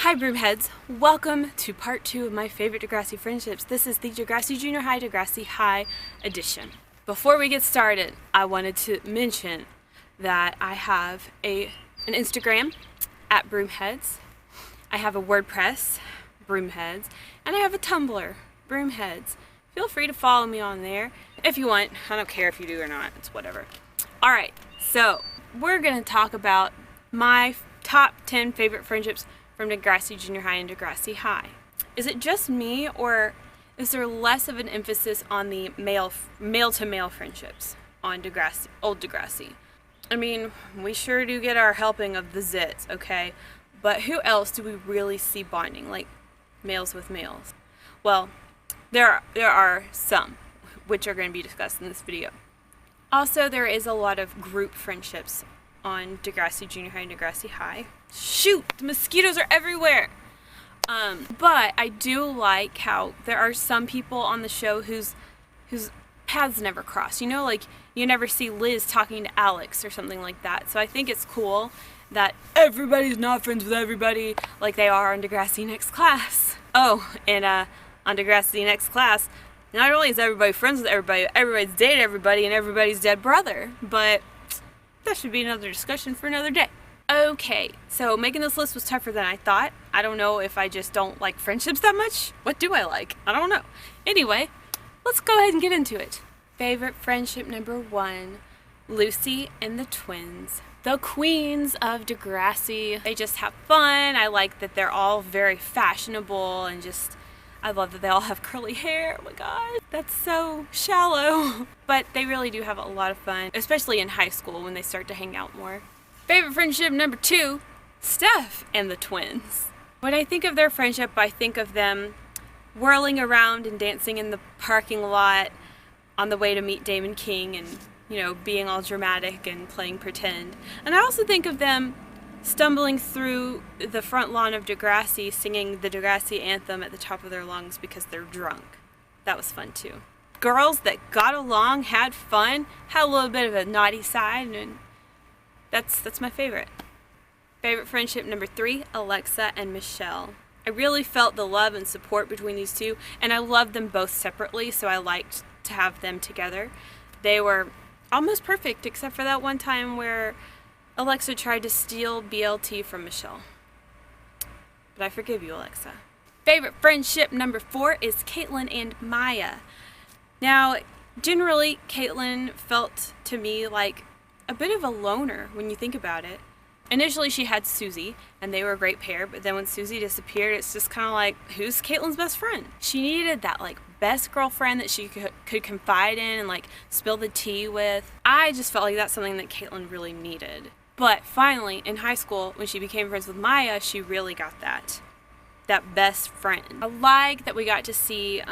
Hi broomheads, welcome to part 2 of my favorite Degrassi friendships. This is the Degrassi Junior High, Degrassi High edition. Before we get started, I wanted to mention that I have an Instagram at broomheadz, I have a WordPress, broomheadz, and I have a Tumblr, broomheadz. Feel free to follow me on there if you want. I don't care if you do or not, it's whatever. Alright, so we're going to talk about my top 10 favorite friendships from Degrassi Junior High and Degrassi High. Is it just me, or is there less of an emphasis on the male-to-male friendships on Degrassi, old Degrassi? I mean, we sure do get our helping of the zits, okay? But who else do we really see bonding, like males with males? Well, there are some, which are going to be discussed in this video. Also, there is a lot of group friendships on Degrassi Junior High and Degrassi High. Shoot! The mosquitoes are everywhere! But I do like how there are some people on the show whose paths never cross. You know, like, you never see Liz talking to Alex or something like that. So I think it's cool that everybody's not friends with everybody like they are on Degrassi Next Class. Oh, and on Degrassi Next Class, not only is everybody friends with everybody, everybody's dated everybody and everybody's dead brother. But that should be another discussion for another day. Okay, so making this list was tougher than I thought. I don't know if I just don't like friendships that much. What do I like? I don't know. Anyway, let's go ahead and get into it. Favorite friendship number 1, Lucy and the twins. The queens of Degrassi. They just have fun. I like that they're all very fashionable and just, I love that they all have curly hair. Oh my god, that's so shallow. But they really do have a lot of fun, especially in high school when they start to hang out more. Favorite friendship number 2, Steph and the twins. When I think of their friendship, I think of them whirling around and dancing in the parking lot on the way to meet Damon King and, you know, being all dramatic and playing pretend. And I also think of them stumbling through the front lawn of Degrassi singing the Degrassi anthem at the top of their lungs because they're drunk. That was fun too. Girls that got along, had fun, had a little bit of a naughty side, and that's my favorite. Favorite friendship number 3, Alexa and Michelle. I really felt the love and support between these two, and I loved them both separately, so I liked to have them together. They were almost perfect, except for that one time where Alexa tried to steal BLT from Michelle. But I forgive you, Alexa. Favorite friendship number 4 is Caitlin and Maya. Now, generally, Caitlin felt to me like a bit of a loner when you think about it. Initially, she had Susie, and they were a great pair, but then when Susie disappeared, it's just kind of like, who's Caitlin's best friend? She needed that, like, best girlfriend that she could confide in and, like, spill the tea with. I just felt like that's something that Caitlin really needed. But finally, in high school, when she became friends with Maya, she really got that best friend. I like that we got to see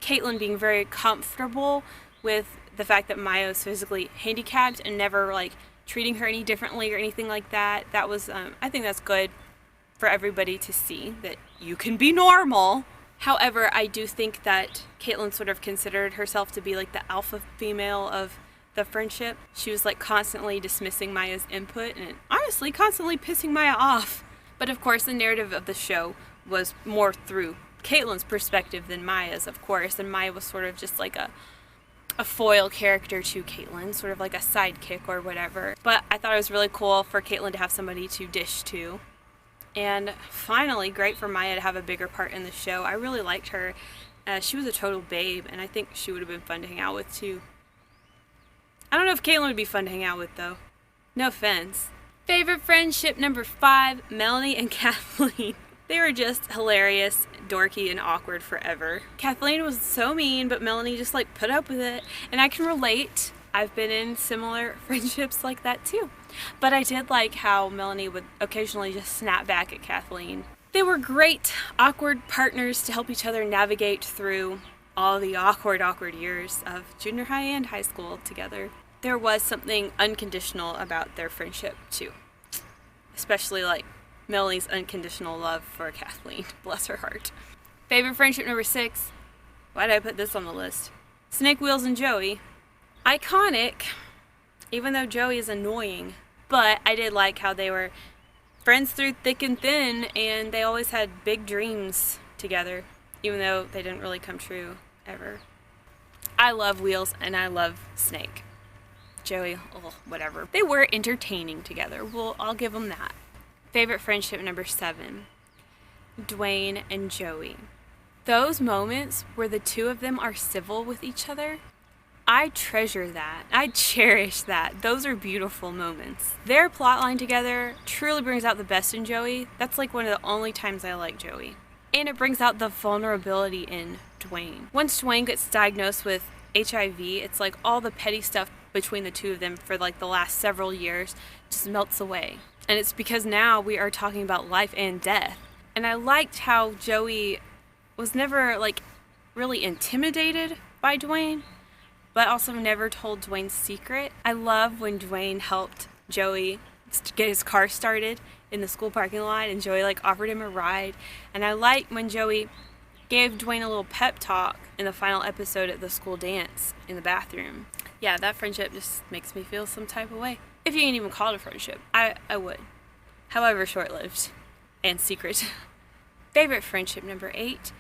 Caitlin being very comfortable with the fact that Maya was physically handicapped and never, like, treating her any differently or anything like that. That was, I think that's good for everybody to see, that you can be normal. However, I do think that Caitlin sort of considered herself to be like the alpha female of the friendship. She was like constantly dismissing Maya's input and honestly constantly pissing Maya off. But of course the narrative of the show was more through Caitlin's perspective than Maya's, of course, and Maya was sort of just like a foil character to Caitlin, sort of like a sidekick or whatever. But I thought it was really cool for Caitlin to have somebody to dish to. And finally, great for Maya to have a bigger part in the show. I really liked her. She was a total babe, and I think she would have been fun to hang out with too. I don't know if Caitlin would be fun to hang out with though. No offense. Favorite friendship number 5, Melanie and Kathleen. They were just hilarious, dorky, and awkward forever. Kathleen was so mean, but Melanie just like put up with it. And I can relate. I've been in similar friendships like that too. But I did like how Melanie would occasionally just snap back at Kathleen. They were great, awkward partners to help each other navigate through all the awkward years of junior high and high school together. There was something unconditional about their friendship too. Especially like Melanie's unconditional love for Kathleen. Bless her heart. Favorite friendship number 6. Why did I put this on the list? Snake Wheels and Joey. Iconic, even though Joey is annoying. But I did like how they were friends through thick and thin, and they always had big dreams together, even though they didn't really come true ever. I love Wheels and I love Snake. Joey, whatever. They were entertaining together. Well, I'll give them that. Favorite friendship number 7. Dwayne and Joey. Those moments where the two of them are civil with each other, I treasure that. I cherish that. Those are beautiful moments. Their plotline together truly brings out the best in Joey. That's like one of the only times I like Joey. And it brings out the vulnerability in Dwayne. Once Dwayne gets diagnosed with HIV, it's like all the petty stuff between the two of them for like the last several years just melts away. And it's because now we are talking about life and death. And I liked how Joey was never like really intimidated by Dwayne, but also never told Dwayne's secret. I love when Dwayne helped Joey get his car started in the school parking lot, and Joey like offered him a ride. And I like when Joey gave Dwayne a little pep talk in the final episode at the school dance in the bathroom. Yeah, that friendship just makes me feel some type of way. If you can even call it a friendship, I would. However short-lived and secret. Favorite friendship number 8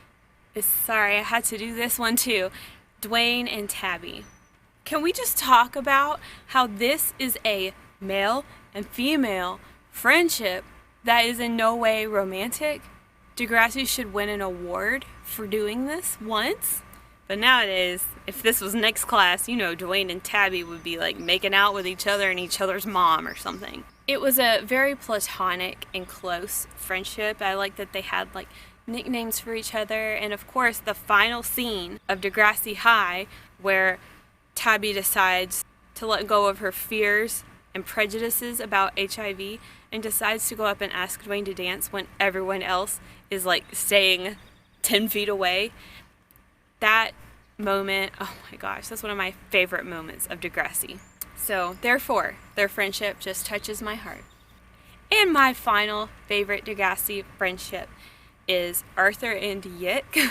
is, sorry, I had to do this one too, Dwayne and Tabby. Can we just talk about how this is a male and female friendship that is in no way romantic? Degrassi should win an award for doing this once. But nowadays, if this was next class, you know, Dwayne and Tabby would be like making out with each other and each other's mom or something. It was a very platonic and close friendship. I like that they had like nicknames for each other. And of course, the final scene of Degrassi High, where Tabby decides to let go of her fears and prejudices about HIV and decides to go up and ask Dwayne to dance when everyone else is like staying 10 feet away. That moment, oh my gosh, that's one of my favorite moments of Degrassi. So therefore, their friendship just touches my heart. And my final favorite Degrassi friendship is Arthur and Yik.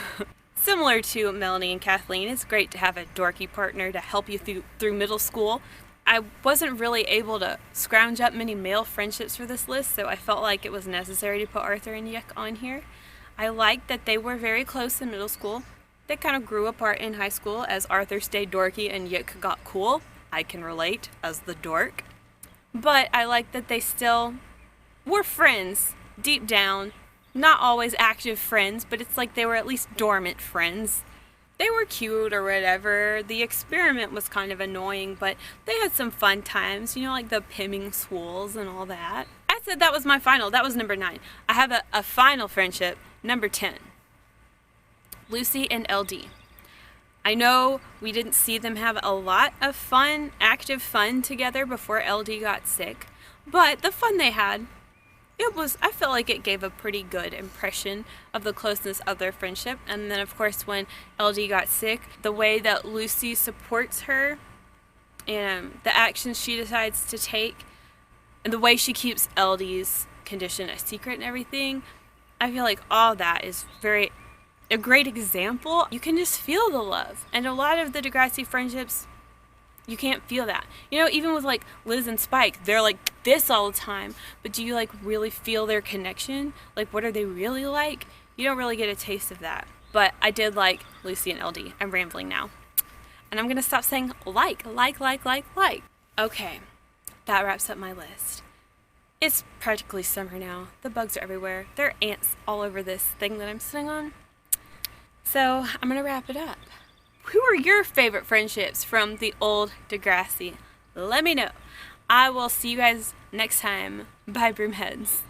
Similar to Melanie and Kathleen, it's great to have a dorky partner to help you through middle school. I wasn't really able to scrounge up many male friendships for this list, so I felt like it was necessary to put Arthur and Yik on here. I liked that they were very close in middle school. They kind of grew apart in high school as Arthur stayed dorky and Yik got cool. I can relate as the dork. But I like that they still were friends deep down. Not always active friends, but it's like they were at least dormant friends. They were cute or whatever. The experiment was kind of annoying, but they had some fun times, you know, like the pimming swools and all that. I said that was my final. That was number 9. I have a final friendship, number 10. Lucy and LD. I know we didn't see them have a lot of fun, active fun together before LD got sick, but the fun they had, I felt like it gave a pretty good impression of the closeness of their friendship. And then of course when LD got sick, the way that Lucy supports her and the actions she decides to take and the way she keeps LD's condition a secret and everything, I feel like all that is a great example. You can just feel the love. And a lot of the Degrassi friendships, you can't feel that. You know, even with like Liz and Spike, they're like this all the time. But do you like really feel their connection? Like what are they really like? You don't really get a taste of that. But I did like Lucy and LD. I'm rambling now. And I'm going to stop saying like. Okay, that wraps up my list. It's practically summer now. The bugs are everywhere. There are ants all over this thing that I'm sitting on. So I'm going to wrap it up. Who are your favorite friendships from the old Degrassi? Let me know. I will see you guys next time. Bye, broomheads.